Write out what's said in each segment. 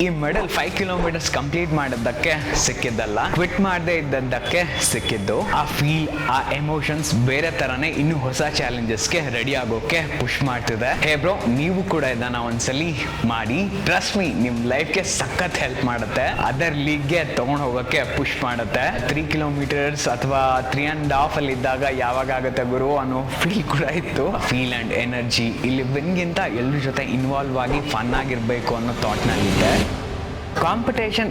ಈ medal 5 kilometres complete ಮಾಡಿದ್ದಕ್ಕೆ ಸಿಕ್ಕಿದ್ದಲ್ಲ, quit ಮಾಡದೆ ಇದ್ದದ್ದಕ್ಕೆ ಸಿಕ್ಕಿದ್ದು. ಆ ಫೀಲ್, ಆ ಎಮೋಷನ್ಸ್ ಬೇರೆ ತರನೇ ಇನ್ನು ಹೊಸ ಚಾಲೆಂಜಸ್ಗೆ ರೆಡಿ ಆಗೋಕೆ ಪುಷ್ ಮಾಡ್ತಿದೆ. ಹೇ ಬ್ರೋ, ನೀವು ಕೂಡ ಇದನ್ನ ಒಂದ್ಸಲಿ ಮಾಡಿ. ಟ್ರಸ್ಟ್ ಮೀ, ನಿಮ್ ಲೈಫ್ಗೆ ಸಖತ್ ಹೆಲ್ಪ್ ಮಾಡುತ್ತೆ. ಅದರ್ ಲೀಗ್ಗೆ ತಗೊಂಡ್ ಹೋಗಕ್ಕೆ ಪುಷ್ ಮಾಡುತ್ತೆ. 3 ಕಿಲೋಮೀಟರ್ಸ್ ಅಥವಾ 3.5 ಅಲ್ಲಿ ಇದ್ದಾಗ ಯಾವಾಗ ಆಗುತ್ತೆ ಗುರು ಅನ್ನೋ ಫೀಲ್ ಕೂಡ ಇತ್ತು. ಫೀಲ್ ಅಂಡ್ ಎನರ್ಜಿ ಇಲ್ಲಿ ವಿನ್ಗಿಂತ ಎಲ್ಲರ ಜೊತೆ ಇನ್ವಾಲ್ವ್ ಆಗಿ ಫನ್ ಆಗಿರ್ಬೇಕು ಅನ್ನೋ ಥಾಟ್ ನಲ್ಲಿದ್ದೆ. ಕಾಂಪಿಟೇಷನ್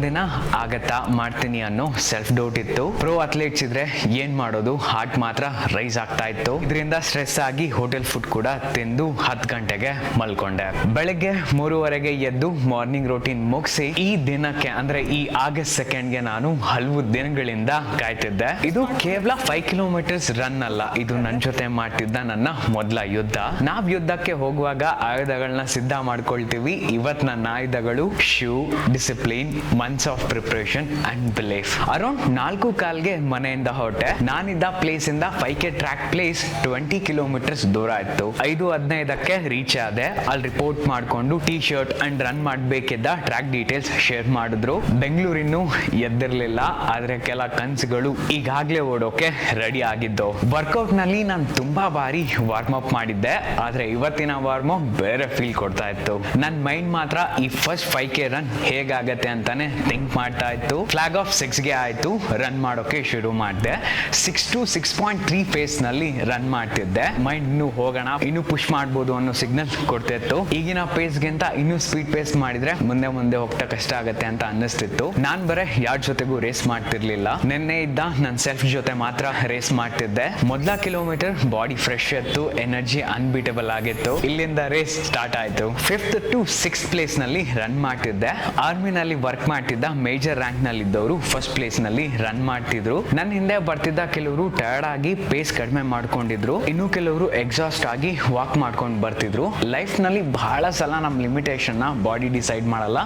ದಿನ ಆಗತ್ತಾ ಮಾಡ್ತೀನಿ ಅನ್ನೋ ಸೆಲ್ಫ್ ಡೌಟ್ ಇತ್ತು. ಪ್ರೋ ಅಥ್ಲೀಟ್ಸ್ ಇದ್ರೆ ಏನ್ ಮಾಡೋದು, ಹಾರ್ಟ್ ಮಾತ್ರ ರೈಸ್ ಆಗ್ತಾ ಇತ್ತು. ಇದರಿಂದ ಸ್ಟ್ರೆಸ್ ಆಗಿ ಹೋಟೆಲ್ ಫುಡ್ ಕೂಡ ತಿಂದು 10 ಗಂಟೆಗೆ ಮಲ್ಕೊಂಡೆ. ಬೆಳಗ್ಗೆ 3:30ಗೆ ಎದ್ದು ಮಾರ್ನಿಂಗ್ ರೂಟೀನ್ ಮುಗಿಸಿ ಈ ದಿನಕ್ಕೆ ಅಂದ್ರೆ ಈ ಆಗಸ್ಟ್ 2ಗೆ ನಾನು ಹಲವು ದಿನಗಳಿಂದ ಕಾಯ್ತಿದ್ದೆ. ಇದು ಕೇವಲ 5 ಕಿಲೋಮೀಟರ್ಸ್ ರನ್ ಅಲ್ಲ, ಇದು ನನ್ನ ಜೊತೆ ಮಾಡ್ತಿದ್ದ ನನ್ನ ಮೊದಲ ಯುದ್ಧ. ನಾವ್ ಯುದ್ಧಕ್ಕೆ ಹೋಗುವಾಗ ಆಯುಧಗಳನ್ನ ಸಿದ್ಧ ಮಾಡ್ಕೊಳ್ತೀವಿ. ಇವತ್ ನನ್ನ ಆಯುಧಗಳು shoe, discipline, months of preparation and belief. Around 4:15ಗೆ ಮನೆಯಿಂದ ಹೊರಟೆ. ನಾನಿದ್ದ ಪ್ಲೇಸ್ ಇಂದ 5K ಟ್ರ್ಯಾಕ್ ಪ್ಲೇಸ್ 20 ಕಿಲೋಮೀಟರ್ಸ್ ದೂರ ಇತ್ತು. 5:15ಕ್ಕೆ ರೀಚ್ ಆದೆ. ಅಲ್ಲಿ ರಿಪೋರ್ಟ್ ಮಾಡ್ಕೊಂಡು ಟೀ ಶರ್ಟ್ ಅಂಡ್ ರನ್ ಮಾಡ್ಬೇಕಿದ್ದ ಟ್ರ್ಯಾಕ್ ಡೀಟೇಲ್ಸ್ ಶೇರ್ ಮಾಡಿದ್ರು. ಬೆಂಗಳೂರಿನ್ನು ಎದ್ದಿರ್ಲಿಲ್ಲ, ಆದ್ರೆ ಕೆಲ ಕನ್ಸುಗಳು ಈಗಾಗ್ಲೇ ಓಡೋಕೆ ರೆಡಿ ಆಗಿದ್ದು. ವರ್ಕೌಟ್ ನಲ್ಲಿ ನಾನು ತುಂಬಾ ಬಾರಿ ವಾರ್ಮ್ ಅಪ್ ಮಾಡಿದ್ದೆ, ಆದ್ರೆ ಇವತ್ತಿನ ವಾರ್ಮ್ ಅಪ್ ಬೇರೆ ಫೀಲ್ ಕೊಡ್ತಾ ಇತ್ತು. ನನ್ನ ಮೈಂಡ್ ಮಾತ್ರ ಈ ಫಸ್ಟ್ 5K ರನ್ ಹೇಗಾಗತ್ತೆ ಅಂತಾನೆ ಥಿಂಕ್ ಮಾಡ್ತಾ ಇತ್ತು. ಫ್ಲಾಗ್ ಆಫ್ 6ಗೆ ಆಯ್ತು, ರನ್ ಮಾಡೋಕೆ ಶುರು ಮಾಡಿದೆ. 6 to 6.3 ಪೇಸ್ ನಲ್ಲಿ ರನ್ ಮಾಡ್ತಿದ್ದೆ. ಮೈಂಡ್ ಇನ್ನು ಹೋಗೋಣ, ಇನ್ನು ಪುಷ್ ಮಾಡ್ಬೋದು ಅನ್ನೋ ಸಿಗ್ನಲ್ ಕೊಡ್ತಿತ್ತು. ಈಗಿನ ಪೇಸ್ಗಿಂತ ಇನ್ನೂ ಸ್ಪೀಡ್ ಪೇಸ್ ಮಾಡಿದ್ರೆ ಮುಂದೆ ಹೋಗ್ತಾ ಕಷ್ಟ ಆಗತ್ತೆ ಅಂತ ಅನ್ನಿಸ್ತಿತ್ತು. ನಾನ್ ಬರೇ ಯಾರ ಜೊತೆಗೂ ರೇಸ್ ಮಾಡ್ತಿರ್ಲಿಲ್ಲ. ನಿನ್ನೆ ಇದ್ದ ನನ್ನ ಸೆಲ್ಫ್ ಜೊತೆ ಮಾತ್ರ ರೇಸ್ ಮಾಡ್ತಿದ್ದೆ. ಮೊದಲ ಕಿಲೋಮೀಟರ್ ಬಾಡಿ ಫ್ರೆಶ್ ಇತ್ತು, ಎನರ್ಜಿ ಅನ್ಬೀಟಬಲ್ ಆಗಿತ್ತು. ಇಲ್ಲಿಂದ ರೇಸ್ ಸ್ಟಾರ್ಟ್ ಆಯ್ತು. 5th to 6th ಪ್ಲೇಸ್ ನಲ್ಲಿ ರನ್ ಮಾಡ್ತಿದ್ದೆ. ಆರ್ಮಿನಲ್ಲಿ ವರ್ಕ್ ಮಾಡ್ತಿದ್ದ ಮೇಜರ್ ರ್ಯಾಂಕ್ ನಲ್ಲಿ ಇದ್ದವರು ಫಸ್ಟ್ ಪ್ಲೇಸ್ ನಲ್ಲಿ ರನ್ ಮಾಡ್ತಿದ್ರು. ನನ್ನ ಹಿಂದೆ ಬರ್ತಿದ್ದ ಕೆಲವರು ಟಯರ್ಡ್ ಆಗಿ ಪೇಸ್ ಕಡಿಮೆ ಮಾಡ್ಕೊಂಡಿದ್ರು. ಇನ್ನು ಕೆಲವರು ಎಕ್ಸಾಸ್ಟ್ ಆಗಿ ವಾಕ್ ಮಾಡ್ಕೊಂಡು ಬರ್ತಿದ್ರು. ಲೈಫ್ ನಲ್ಲಿ ಬಹಳ ಸಲ ನಮ್ ಲಿಮಿಟೇಷನ್ ನ ಬಾಡಿ ಡಿಸೈಡ್ ಮಾಡಲ್ಲ,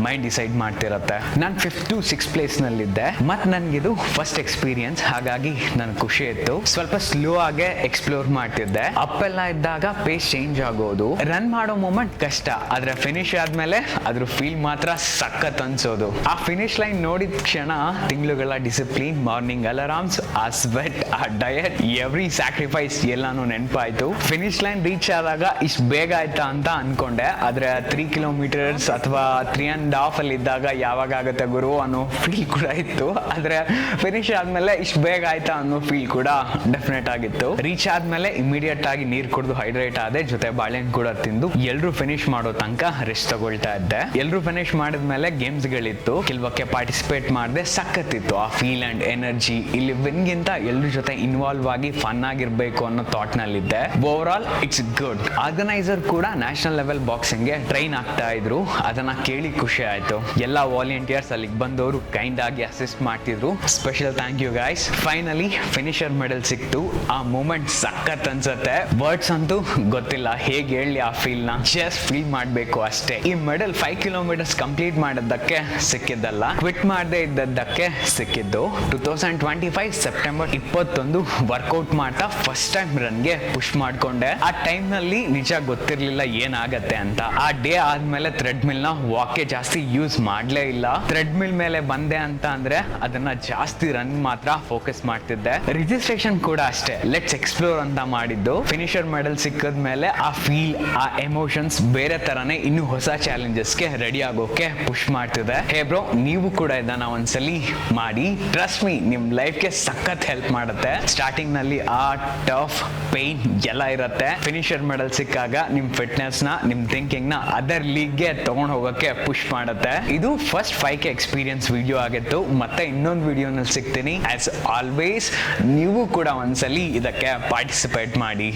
ಮೈಂಡ್ ಡಿಸೈಡ್ ಮಾಡ್ತಿರತ್ತೆ. ನಾನು 5th to 6th ಪ್ಲೇಸ್ ನಲ್ಲಿದ್ದೆ. ಮತ್ ನನ್ಗಿದು ಫಸ್ಟ್ ಎಕ್ಸ್ಪೀರಿಯನ್ಸ್, ಹಾಗಾಗಿ ನನ್ ಖುಷಿ ಇತ್ತು. ಸ್ವಲ್ಪ ಸ್ಲೋ ಆಗಿ ಎಕ್ಸ್ಪ್ಲೋರ್ ಮಾಡ್ತಿದ್ದೆ. ಅಪ್ ಎಲ್ಲ ಇದ್ದಾಗ ಪೇಸ್ ಚೇಂಜ್ ಆಗೋದು. ರನ್ ಮಾಡೋ ಮೂಮೆಂಟ್ ಕಷ್ಟ, ಆದ್ರೆ ಫಿನಿಶ್ ಆದ್ಮೇಲೆ ಅದ್ರ ಫೀಲ್ ಮಾತ್ರ ಸಖತ್ ಅನ್ಸೋದು. ಆ ಫಿನಿಶ್ ಲೈನ್ ನೋಡಿದ ಕ್ಷಣ ತಿಂಗಳುಗಳ ಡಿಸಿಪ್ಲಿನ್, ಮಾರ್ನಿಂಗ್ ಅಲಾರಾಮ್ಸ್, ಆ ಸ್ವೆಟ್, ಆ ಡಯಟ್, ಎವ್ರಿ ಸ್ಯಾಕ್ರಿಫೈಸ್ ಎಲ್ಲಾನು ನೆನಪಾಯ್ತು. ಫಿನಿಶ್ ಲೈನ್ ರೀಚ್ ಆದಾಗ ಇಷ್ಟು ಬೇಗ ಆಯ್ತಾ ಅಂತ ಅನ್ಕೊಂಡೆ, ಆದ್ರೆ 3 ಕಿಲೋಮೀಟರ್ಸ್ ಅಥವಾ 3.5 ಅಲ್ಲಿ ಇದ್ದಾಗ ಯಾವಾಗ ಆಗುತ್ತೆ ಗುರು ಅನ್ನೋ ಫೀಲ್ ಕೂಡ ಇತ್ತು. ಆದ್ರೆ ಫಿನಿಶ್ ಆದ್ಮೇಲೆ ಇಷ್ಟು ಬೇಗ ಆಯ್ತಾ ಅನ್ನೋ ಫೀಲ್ ಕೂಡ ಡೆಫಿನೆಟ್ ಆಗಿತ್ತು. ರೀಚ್ ಆದ್ಮೇಲೆ ಇಮಿಡಿಯೇಟ್ ಆಗಿ ನೀರ್ ಕುಡಿದು ಹೈಡ್ರೇಟ್ ಆದೆ, ಜೊತೆ ಬಾಳೆಹಣ್ಣು ಕೂಡ ತಿಂದು ಎಲ್ರು ಫಿನಿಶ್ ಮಾಡೋ ತನಕ ರೆಸ್ಟ್ ತಗೊಳ್ತಾ ಇದ್ದೆ. ಎಲ್ರು ಫಿನಿಶ್ ಮಾಡಿದ್ಮೇಲೆ ಗೇಮ್ಸ್ ಗಳಿತ್ತು, ಕೆಲವಕ್ಕೆ ಪಾರ್ಟಿಸಿಪೇಟ್ ಮಾಡಿದೆ. ಸಖತ್ತಿತ್ತು ಆ ಫೀಲ್ ಅಂಡ್ ಎನರ್ಜಿ. ಇಲ್ಲಿ ವಿನ್ಗಿಂತ ಎಲ್ಲರ ಜೊತೆ ಇನ್ವಾಲ್ವ್ ಆಗಿ ಫನ್ ಆಗಿರ್ಬೇಕು ಅನ್ನೋ ಥಾಟ್ ನಲ್ಲಿದ್ದೆ. Overall it's good. Organiser ಕೂಡ ನ್ಯಾಷನಲ್ ಲೆವೆಲ್ ಬಾಕ್ಸಿಂಗ್ ಗೆ ಟ್ರೈನ್ ಆಗ್ತಾ ಇದ್ರು. ಅದನ್ನ ಕೇಳಿ ಖುಷಿ ಆಯ್ತು. ಎಲ್ಲಾ ವಾಲಂಟಿಯರ್ಸ್ ಅಲ್ಲಿಗೆ ಬಂದವರು ಕೈಂಡ್ ಆಗಿ ಅಸಿಸ್ಟ್ ಮಾಡ್ತಿದ್ರು. Special thank you guys. Finally finisher medal ಸಿಕ್ತು. ಆ ಮೂಮೆಂಟ್ ಸಖತ್ ಅನ್ಸತ್ತೆ. ವರ್ಡ್ಸ್ ಅಂತೂ ಗೊತ್ತಿಲ್ಲ ಹೇಗೆ ಹೇಳಿ ಆ ಫೀಲ್ ನ. ಜಸ್ಟ್ ಫೀಲ್ ಮಾಡ್ಬೇಕು ಅಷ್ಟೇ. ಈ ಮೆಡಲ್ 5 ಕಿಲೋಮೀಟರ್ಸ್ ಕಂಪ್ಲೀಟ್ ಮಾಡಿದ್ದಕ್ಕೆ ಸಿಕ್ಕಿದ್ದಲ್ಲ, ಕ್ವಿಟ್ ಮಾಡದೆ ಇದ್ದದ್ದಕ್ಕೆ ಸಿಕ್ಕಿದ್ದು. 2025 ಸೆಪ್ಟೆಂಬರ್ 21 ವರ್ಕೌಟ್ ಮಾಡ್ತಾ ಫಸ್ಟ್ ಟೈಮ್ ರನ್ಗೆ ಪುಷ್ ಮಾಡ್ಕೊಂಡೆ. ಆ ಟೈಮ್ ನಲ್ಲಿ ನಿಜ ಗೊತ್ತಿರ್ಲಿಲ್ಲ ಏನಾಗತ್ತೆ ಅಂತ. ಆ ಡೇ ಆದ್ಮೇಲೆ ಥ್ರೆಡ್ ಮಿಲ್ ನ ವಾಕ್ಗೆ ಜಾಸ್ತಿ ಯೂಸ್ ಮಾಡ್ಲೇ ಇಲ್ಲ. ಥ್ರೆಡ್ ಮಿಲ್ ಮೇಲೆ ಬಂದೆ ಅಂತ ಅಂದ್ರೆ ಅದನ್ನ ಜಾಸ್ತಿ ರನ್ ಮಾತ್ರ ಫೋಕಸ್ ಮಾಡ್ತಿದ್ದೆ. ರಿಜಿಸ್ಟ್ರೇಷನ್ ಕೂಡ ಅಷ್ಟೇ, ಲೆಟ್ಸ್ ಎಕ್ಸ್ಪ್ಲೋರ್ ಅಂತ ಮಾಡಿದ್ದು. ಫಿನಿಶರ್ ಮೆಡಲ್ ಸಿಕ್ಕದ್ಮೇಲೆ ಆ ಫೀಲ್, ಆ ಎಮೋಷನ್ಸ್ ಬೇರೆ ತರನೇ ಇನ್ನು ಹೊಸ ಚಾಲೆಂಜಸ್ಗೆ ರೆಡಿ ಆಗೋಕೆ ಪುಷ್ ಮಾಡ್ತಿದೆ. ಹೇ ಬ್ರೋ, ನೀವು ಕೂಡ ಇದನ್ನ ಒಂದ್ಸಲಿ ಮಾಡಿ. ಟ್ರಸ್ಟ್ ಮೀ, ನಿಮ್ ಲೈಫ್ಗೆ ಸಖತ್ ಹೆಲ್ಪ್ ಮಾಡುತ್ತೆ. ಸ್ಟಾರ್ಟಿಂಗ್ ನಲ್ಲಿ ಆ ಟಫ್, ಪೈನ್ ಎಲ್ಲ ಇರುತ್ತೆ. ಫಿನಿಶರ್ ಮೆಡಲ್ ಸಿಕ್ಕಾಗ ನಿಮ್ ಫಿಟ್ನೆಸ್ ನ, ನಿಮ್ ಥಿಂಕಿಂಗ್ ನ ಅದರ್ ಲೀಗ್ಗೆ ತಗೊಂಡ್ ಹೋಗಕ್ಕೆ ಪುಷ್ ಮಾಡುತ್ತೆ. ಇದು ಫಸ್ಟ್ 5K ಎಕ್ಸ್ಪೀರಿಯನ್ಸ್ ವಿಡಿಯೋ ಆಗಿತ್ತು. ಮತ್ತೆ ಇನ್ನೊಂದು ವಿಡಿಯೋನಲ್ಲಿ ಸಿಗ್ತೀನಿ. ಆಸ್ ಆಲ್ವೇಸ್ ನೀವು ಕೂಡ ಒಂದ್ಸಲಿ ಇದಕ್ಕೆ ಪಾರ್ಟಿಸಿಪೇಟ್ ಮಾಡಿ.